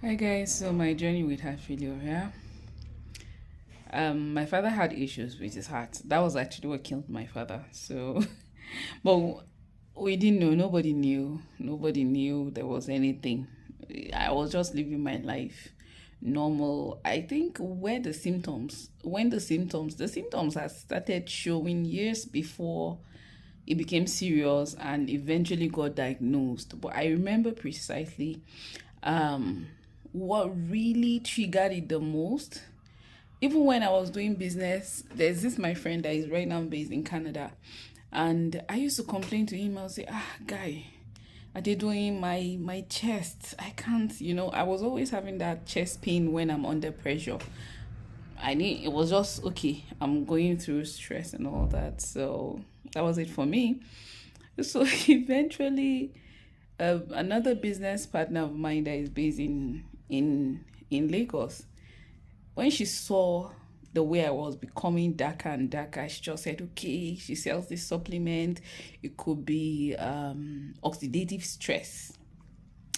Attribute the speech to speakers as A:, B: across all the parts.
A: Hi guys, so my journey with heart failure, yeah. My father had issues with his heart. That was actually what killed my father. So, but we didn't know. Nobody knew. Nobody knew there was anything. I was just living my life normal. I think the symptoms had started showing years before it became serious and eventually got diagnosed. But I remember precisely um what really triggered it the most. Even when I was doing business, there's this my friend that is right now based in Canada, and I used to complain to him. I would say, guy, are they doing my chest? I can't, I was always having that chest pain when I'm under pressure. I need it was just okay. I'm going through stress and all that, so that was it for me. So eventually, another business partner of mine that is based in Lagos, when she saw the way I was becoming darker and darker, she just said, okay, she sells this supplement. It could be oxidative stress.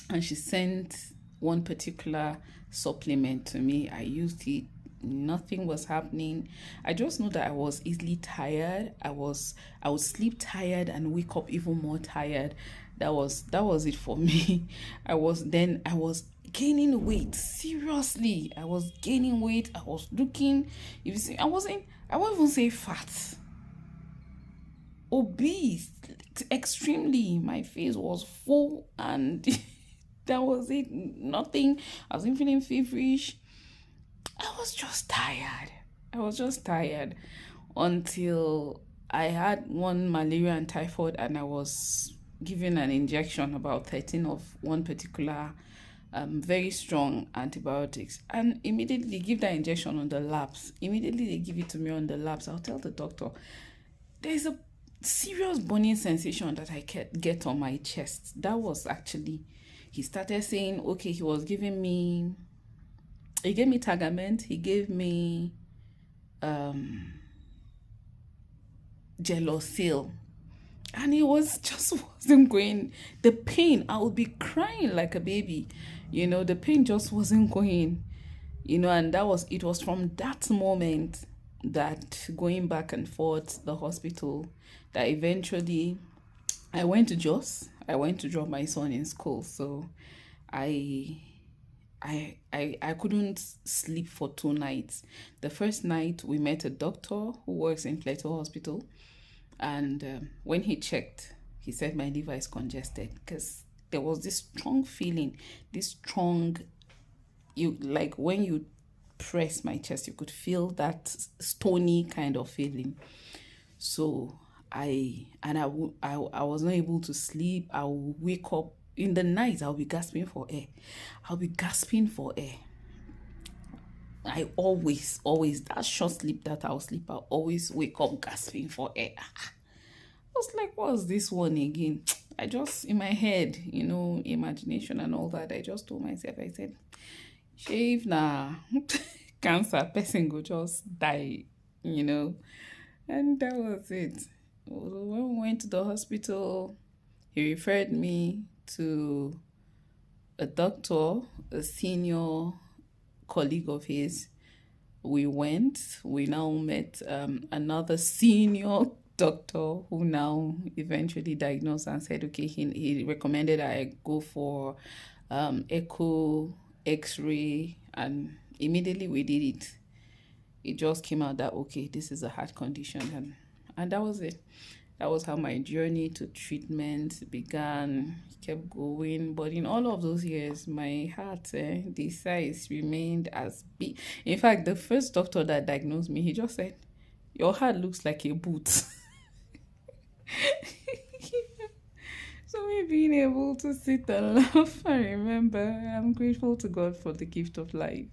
A: And she sent one particular supplement to me. I used it. Nothing was happening. I just know that I was easily tired. I would sleep tired and wake up even more tired. That was it for me. I was gaining weight. Seriously, I was gaining weight. I was looking, if you see, I won't even say fat, obese, extremely. My face was full, and that was it. Nothing. I wasn't feeling feverish. I was just tired. I was just tired until I had one malaria and typhoid, and I was given an injection, about 13 of one particular very strong antibiotics. And immediately they give that injection on the labs. Immediately they give it to me on the labs. I'll tell the doctor, there's a serious burning sensation that I get on my chest. That was actually, he started saying, okay, he gave me Tagament, he gave me Gelosil, and it was just wasn't going. The pain, I would be crying like a baby, the pain just wasn't going, and it was from that moment, that going back and forth the hospital, that eventually I went to drop my son in school. So I I couldn't sleep for 2 nights. The first night we met a doctor who works in Plateau Hospital, and when he checked, he said my liver is congested, because there was this strong feeling, this strong, you like when you press my chest, you could feel that stony kind of feeling. So I was not able to sleep. I would wake up in the night. I'll be gasping for air. I'll be gasping for air. I always, that short sleep that I'll sleep, I'll always wake up gasping for air. I was like, what's this one again? I just, in my head, imagination and all that, I just told myself, I said, shave na cancer, person go just die, and that was it. When we went to the hospital, he referred me to a doctor, a senior colleague of his. We now met another senior doctor who now eventually diagnosed and said, okay, he recommended I go for echo, x-ray, and immediately we did it. It just came out that, okay, this is a heart condition, and that was it. That was how my journey to treatment began. Kept going, but in all of those years, my heart, the size remained as big. In fact, the first doctor that diagnosed me, he just said, your heart looks like a boot. So me being able to sit and laugh, I remember, I'm grateful to God for the gift of life.